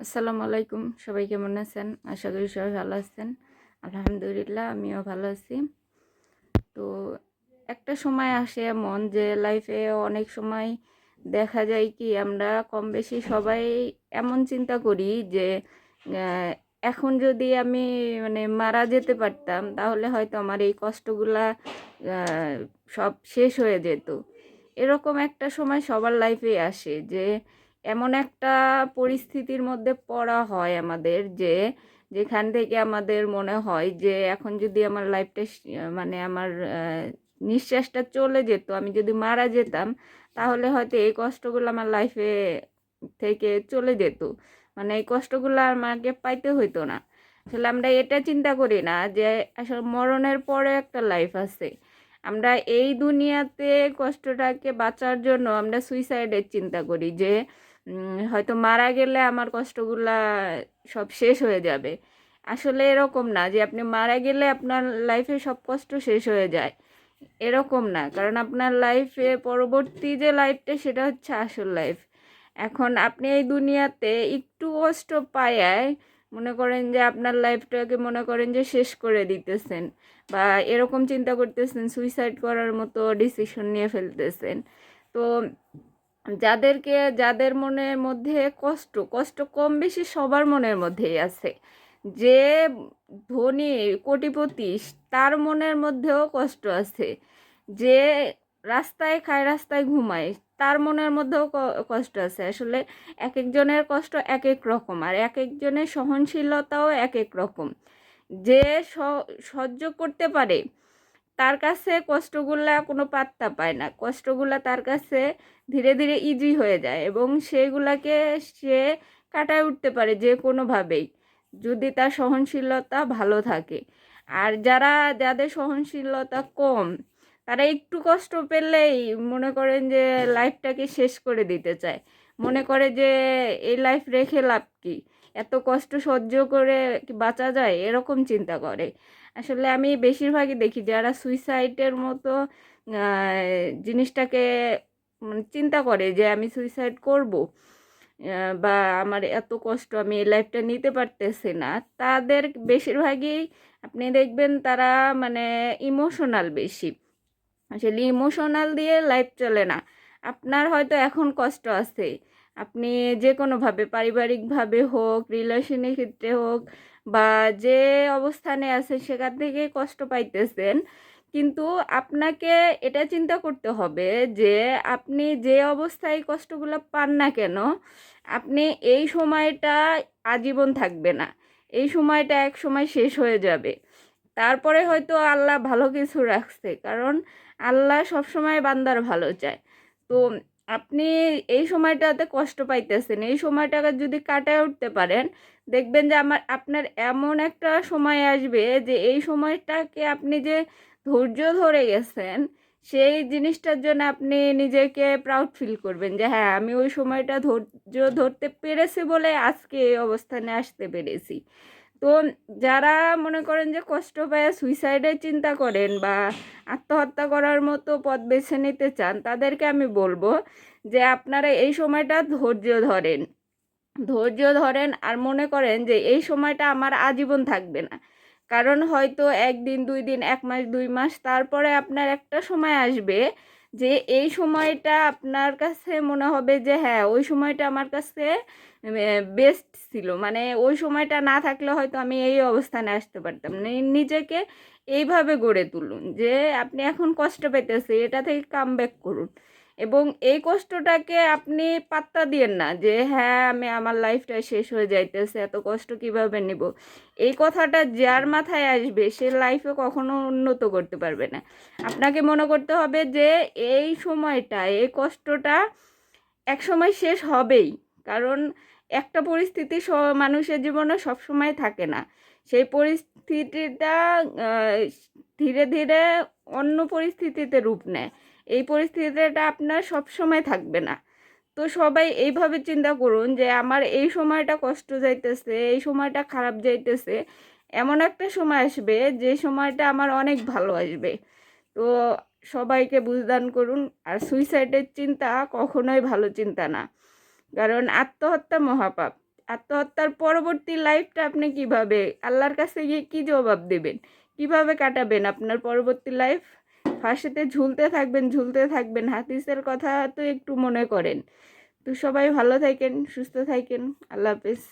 আসসালামু আলাইকুম। সবাই কেমন আছেন? আশা করি সবাই ভালো আছেন। আলহামদুলিল্লাহ আমিও ভালো আছি। তো একটা সময় আসে এমন যে লাইফে অনেক সময় দেখা যায় কি আমরা কম বেশি সবাই এমন চিন্তা করি যে আহ, এখন যদি আমি মারা যেতে পারতাম তাহলে হয়তো আমার এই কষ্টগুলা আহ, সব শেষ হয়ে যেত। এরকম একটা সময় সবার লাইফে আসে যে এমন একটা পরিস্থিতির মধ্যে পড়া হয় আমাদের যে যেখান থেকে আমাদের মনে হয় যে এখন যদি আমার লাইফটা আমার নিঃশ্বাসটা চলে যেত, আমি যদি মারা যেতাম তাহলে হয়তো এই কষ্টগুলো আমার লাইফে থেকে চলে যেত, মানে এই কষ্টগুলো আমাকে পাইতে হইতো না। আসলে আমরা এটা চিন্তা করি না যে আসলে মরণের পরে একটা লাইফ আছে। আমরা এই দুনিয়াতে কষ্টটাকে বাঁচার জন্য আমরা সুইসাইডের চিন্তা করি যে হয়তো মারা গেলে আমার কষ্টগুলা সব শেষ হয়ে যাবে। আসলে এরকম না যে আপনি মারা গেলে আপনার লাইফে সব কষ্ট শেষ হয়ে যায়, এরকম না। কারণ আপনার লাইফে পরবর্তী যে লাইফটা সেটা হচ্ছে আসল লাইফ। এখন আপনি এই দুনিয়াতে একটু কষ্ট পায়ায় মনে করেন যে আপনার লাইফটাকে মনে করেন যে শেষ করে দিতেছেন, বা এরকম চিন্তা করতেছেন, সুইসাইড করার মতো ডিসিশন নিয়ে ফেলতেছেন। তো যাদের মনের মধ্যে কষ্ট কষ্ট কম বেশি সবার মনের মধ্যেই আছে। যে ধনী কোটিপতি তার মনের মধ্যেও কষ্ট আছে। যে রাস্তায় খায় রাস্তায় ঘুমায় তার মনের মধ্যেও কষ্ট আছে। আসলে এক একজনের কষ্ট এক এক রকম, আর এক একজনের সহনশীলতাও এক এক রকম। যে সহ্য করতে পারে তার কাছে কষ্টগুলা কোনো পাত্তা পায় না, কষ্টগুলা তার কাছে ধীরে ধীরে ইজি হয়ে যায় এবং সেগুলাকে সে কাটায় উঠতে পারে যে কোনোভাবেই, যদি তার সহনশীলতা ভালো থাকে। আর যাদের সহনশীলতা কম তারা একটু কষ্ট পেলেই মনে করেন যে লাইফটাকে শেষ করে দিতে চায়। মনে করে যে এই লাইফ রেখে লাভ কি, এত কষ্ট সহ্য করে কি বাঁচা যায়, এরকম চিন্তা করে। আসলে আমি বেশিরভাগই দেখি যারা সুইসাইডের মতো জিনিসটাকে চিন্তা করে যে আমি সুইসাইড করব, বা আমার এত কষ্ট আমি এই লাইফটা নিতে পারতেছি না, তাদের বেশিরভাগই আপনি দেখবেন তারা মানে ইমোশনাল বেশি। আসলে ইমোশনাল দিয়ে লাইফ চলে না। আপনার হয়তো এখন কষ্ট আছে, আপনি যে কোনোভাবে পারিবারিকভাবে হোক, রিলেশনের ক্ষেত্রে হোক, বা যে অবস্থানে আছেন সেখান থেকে কষ্ট পাইতেছেন, কিন্তু আপনাকে এটা চিন্তা করতে হবে যে আপনি যে অবস্থায় কষ্টগুলো পান না কেন, আপনি এই সময়টা আজীবন থাকবে না। এই সময়টা এক সময় শেষ হয়ে যাবে। তারপরে হয়তো আল্লাহ ভালো কিছু রাখছে, কারণ আল্লাহ সবসময় বান্দার ভালো চায়। তো আপনি এই সময়টাতে কষ্ট পাইতেছেন, এই সময়টাকে যদি কাটায় উঠতে পারেন, দেখবেন যে আপনার এমন একটা সময় আসবে যে এই সময়টাকে আপনি যে ধৈর্য ধরে গেছেন সেই জিনিসটার জন্য আপনি নিজেকে প্রাউড ফিল করবেন যে হ্যাঁ, আমি ওই সময়টা ধৈর্য ধরতে পেরেছি বলে আজকে এই অবস্থানে আসতে পেরেছি। তো যারা মনে করেন যে কষ্ট পায় সুইসাইডের চিন্তা করেন বা আত্মহত্যা করার মতো পথ বেছে নিতে চান, তাদেরকে আমি বলবো যে আপনারা এই সময়টা ধৈর্য ধরেন আর মনে করেন যে এই সময়টা আমার আজীবন থাকবে না। কারণ হয়তো একদিন, 2 দিন, 1 মাস, 2 মাস, তারপরে আপনার একটা সময় আসবে যে এই সময়টা আপনার কাছে মনে হবে যে হ্যাঁ, ওই সময়টা আমার কাছে বেস্ট ছিল, মানে ওই সময়টা না থাকলে হয়তো আমি এই অবস্থানে আসতে পারতাম না। নিজেকে এইভাবে গড়ে তুলুন যে আপনি এখন কষ্ট পেতেছে, এটা থেকে কাম ব্যাক করুন। এবং এই কষ্টটাকে আপনি পাত্তা দিয়েন না যে হ্যাঁ, আমার লাইফটা শেষ হয়ে যাইতেছে, এত কষ্ট কিভাবে নিব। এই কথাটা যার মাথায় আসবে সে লাইফে কখনো উন্নত করতে পারবে না। আপনাকে মনে করতে হবে যে এই সময়টা, এই কষ্টটা এক সময় শেষ হবেই। কারণ একটা পরিস্থিতি মানুষের জীবনে সব সময় থাকে না। সেই পরিস্থিতিটা আহ, ধীরে ধীরে অন্য পরিস্থিতিতে রূপ নেয়। এই পরিস্থিতিটা আপনার সব সময় থাকবে না। তো সবাই এইভাবে চিন্তা করুন যে আমার এই সময়টা কষ্ট যাইতেছে, এই সময়টা খারাপ যাইতেছে, এমন একটা সময় আসবে যে সময়টা আমার অনেক ভালো আসবে। তো সবাইকে বুঝদান করুন। আর সুইসাইডের চিন্তা কখনোই ভালো চিন্তা না, কারণ আত্মহত্যা মহাপাপ। আত্মহত্যার পরবর্তী লাইফটা আপনি কিভাবে আল্লাহর কাছে গিয়ে কি জবাব দেবেন, কিভাবে কাটাবেন আপনার পরবর্তী লাইফ? ফাঁসিতে ঝুলতে থাকবেন, হাদিসের কথা তো একটু মনে করেন। তো সবাই ভালো থাকেন, সুস্থ থাকেন, আল্লাহ হাফেজ।